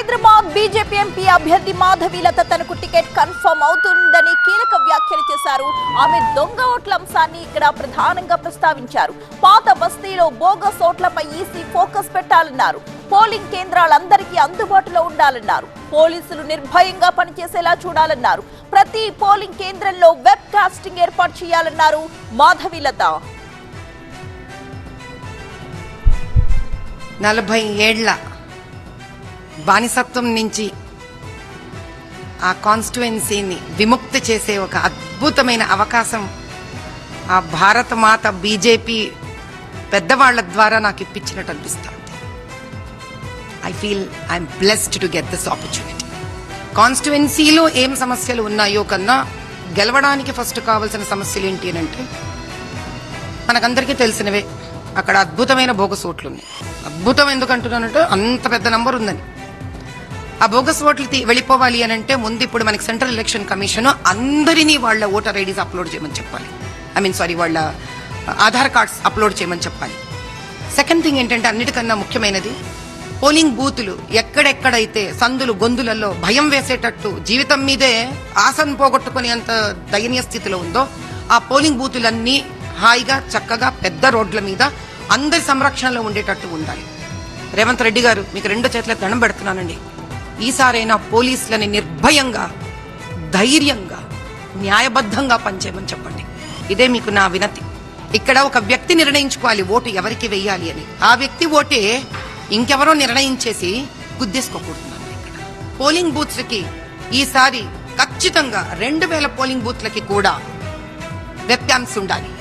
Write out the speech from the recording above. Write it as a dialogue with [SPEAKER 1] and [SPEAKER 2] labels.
[SPEAKER 1] Hyderabad BJP MP అభ్యర్థి మాధవీలత తనకు ticket confirm అవుతుందని కీలక వ్యాఖ్యలు చేశారు. ఆమె దొంగ ఓట్ల అంశాన్ని ఇక్కడ ప్రధానంగా ప్రస్తావించారు. పాత బస్తీలో బోగస్ ఓట్లపై ఈసీ ఫోకస్ పెట్టాలన్నారు. పోలింగ్ కేంద్రాలందరికీ అందుబాటులో ఉండాలన్నారు. పోలీసులు నిర్భయంగా పనిచేసేలా చూడాలన్నారు. ప్రతి పోలింగ్ కేంద్రంలో వెబ్ కాస్టింగ్ ఏర్పాటు చేయాలన్నారు మాధవీలత.
[SPEAKER 2] 40 ఏళ్ల బానిసత్వం నుంచి ఆ కాన్స్టిట్యుయెన్సీని విముక్తి చేసే ఒక అద్భుతమైన అవకాశం ఆ భారత మాత బీజేపీ పెద్దవాళ్ల ద్వారా నాకు ఇప్పించినట్టు అనిపిస్తుంది. I feel I'm blessed to get this opportunity. కాన్స్టిట్యుయెన్సీలో ఏం సమస్యలు ఉన్నాయో కన్నా గెలవడానికి ఫస్ట్ కావాల్సిన సమస్యలు ఏంటి అని అంటే మనకందరికీ తెలిసినవే. అక్కడ అద్భుతమైన బోగస్ ఓట్లు ఉన్నాయి. అద్భుతం ఎందుకంటున్నానంటే అంత పెద్ద నంబర్ ఉందని. ఆ బోగస్ ఓట్లు వెళ్ళిపోవాలి అని అంటే ముందు ఇప్పుడు మనకి సెంట్రల్ ఎలక్షన్ కమిషన్ అందరినీ వాళ్ళ ఓటర్ ఐడీస్ అప్లోడ్ చేయమని చెప్పాలి. వాళ్ళ ఆధార్ కార్డ్స్ అప్లోడ్ చేయమని చెప్పాలి. సెకండ్ థింగ్ ఏంటంటే అన్నిటికన్నా ముఖ్యమైనది పోలింగ్ బూతులు ఎక్కడెక్కడైతే సందులు గొంతులలో భయం వేసేటట్టు జీవితం మీదే ఆశను పోగొట్టుకునే అంత దయనీయ స్థితిలో ఉందో ఆ పోలింగ్ బూతులన్నీ హాయిగా చక్కగా పెద్ద రోడ్ల మీద అందరి సంరక్షణలో ఉండేటట్టు ఉండాలి. రేవంత్ రెడ్డి గారు మీకు 2 చేతుల దండం పెడుతున్నానండి. ఈసారైనా పోలీసులని నిర్భయంగా ధైర్యంగా న్యాయబద్ధంగా పనిచేయమని చెప్పండి. ఇదే మీకు నా వినతి. ఇక్కడ ఒక వ్యక్తి నిర్ణయించుకోవాలి ఓటు ఎవరికి వెయ్యాలి అని. ఆ వ్యక్తి ఓటే ఇంకెవరో నిర్ణయించేసి గుద్దేసుకోకూడదు. ఇక్కడ పోలింగ్ బూత్స్ కి ఈసారి ఖచ్చితంగా 2000 పోలింగ్ బూత్లకి కూడా వెబ్ క్యామ్స్ ఉండాలి.